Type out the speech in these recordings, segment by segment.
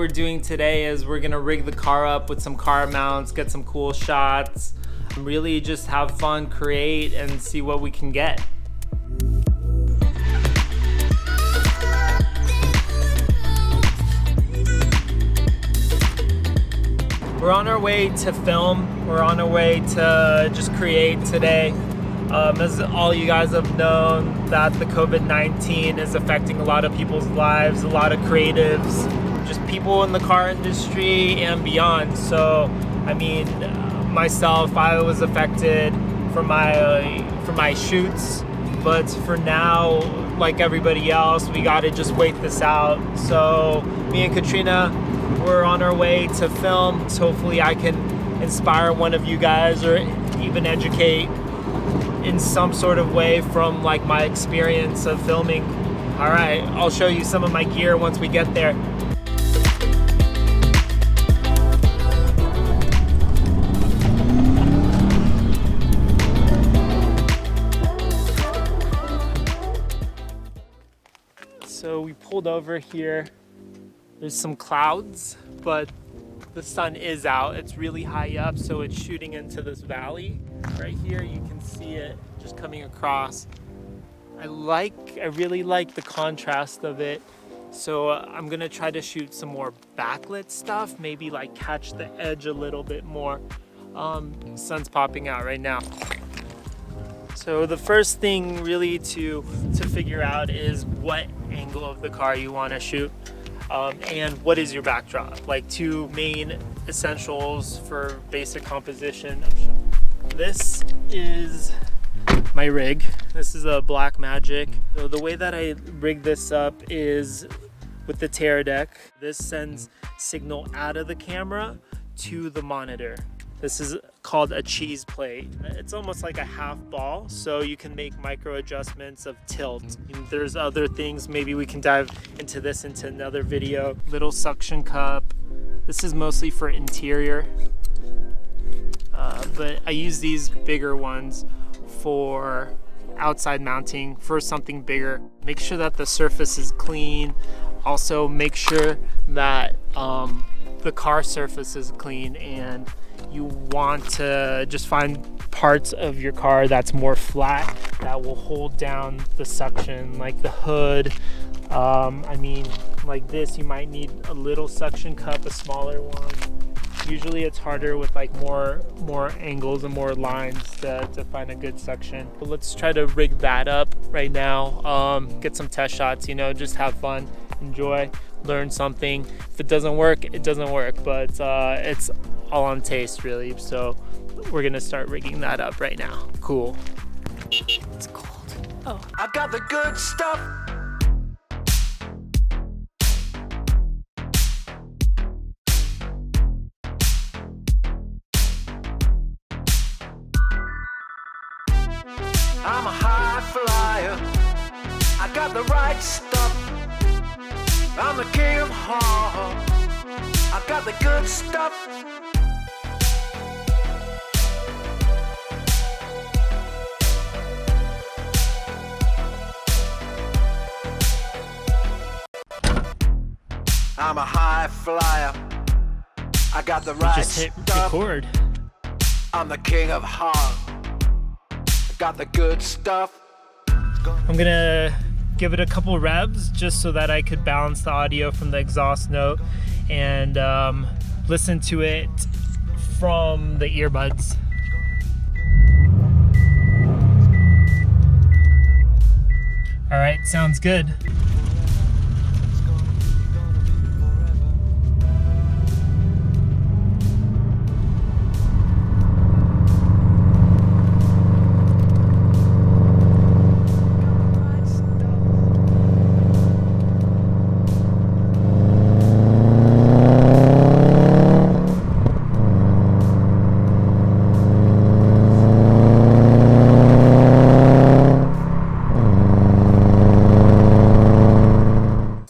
we're doing today is we're gonna rig the car up with some car mounts, get some cool shots, really just have fun, create, and see what we can get. We're on our way to film. We're on our way to just create today. As all you guys have known, that the COVID-19 is affecting a lot of people's lives, a lot of creatives, just people in the car industry and beyond. So, I mean, myself, I was affected for my shoots, but for now, like everybody else, we gotta just wait this out. So, me and Katrina, we're on our way to film. So hopefully I can inspire one of you guys or even educate in some sort of way from like my experience of filming. All right, I'll show you some of my gear once we get there. So we pulled over here. There's some clouds, but the sun is out. It's really high up, so it's shooting into this valley. Right here, you can see it just coming across. I really like the contrast of it. So I'm gonna try to shoot some more backlit stuff, maybe like catch the edge a little bit more. Sun's popping out right now. So the first thing really to figure out is what angle of the car you wanna shoot. And what is your backdrop? Like two main essentials for basic composition. This is my rig. This is a Blackmagic. So the way that I rig this up is with the Teradeck. This sends signal out of the camera to the monitor. This is called a cheese plate. It's almost like a half ball, so you can make micro adjustments of tilt. And there's other things, maybe we can dive into this into another video. Little suction cup. This is mostly for interior, but I use these bigger ones for outside mounting for something bigger. Make sure that the surface is clean. Also make sure that the car surface is clean, and you want to just find parts of your car that's more flat that will hold down the suction, like the hood. I mean, like this, you might need a little suction cup, a smaller one. Usually it's harder with like more angles and more lines to find a good suction. But let's try to rig that up right now. Get some test shots, you know, just have fun, enjoy, learn something. If it doesn't work, it doesn't work, but it's all on taste really. So we're gonna start rigging that up right now. Cool. It's cold. Oh. I got the good stuff. I'm a high flyer. I got the right stuff. I'm the king of hard. I got the good stuff. I'm a high flyer. I got the right just hit stuff. Record. I'm the king of hard. I got the good stuff. I'm gonna give it a couple revs just so that I could balance the audio from the exhaust note and listen to it from the earbuds. All right, sounds good.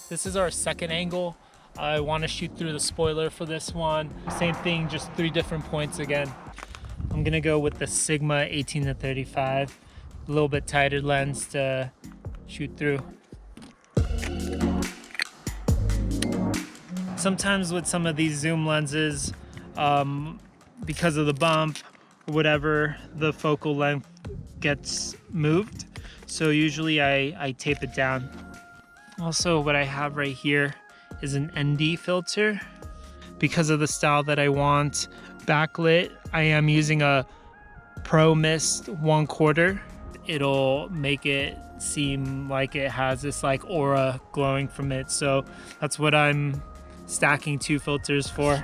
This is our second angle. I want to shoot through the spoiler for this one. Same thing, just 3 different points again. I'm gonna go with the Sigma 18-35, a little bit tighter lens to shoot through. sometimes with some of these zoom lenses, because of the bump or whatever, the focal length gets moved. So usually I tape it down. Also, what I have right here is an ND filter. Because of the style that I want backlit, I am using a Promist 1/4. It'll make it seem like it has this like aura glowing from it. So that's what I'm stacking 2 filters for.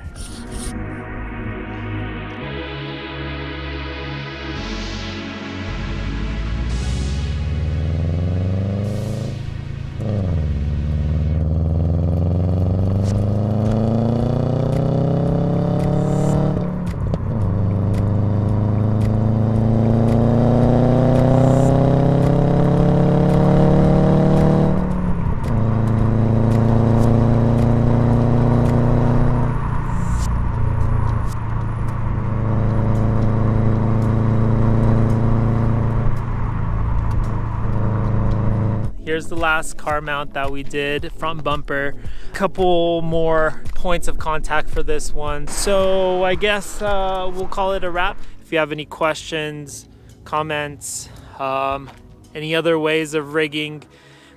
Here's the last car mount that we did, front bumper. Couple more points of contact for this one. So I guess we'll call it a wrap. If you have any questions, comments, any other ways of rigging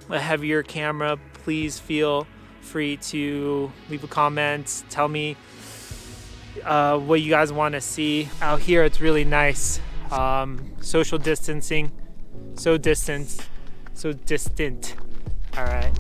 a heavier camera, please feel free to leave a comment. Tell me what you guys want to see. Out here it's really nice. Social distancing, so distant. All right.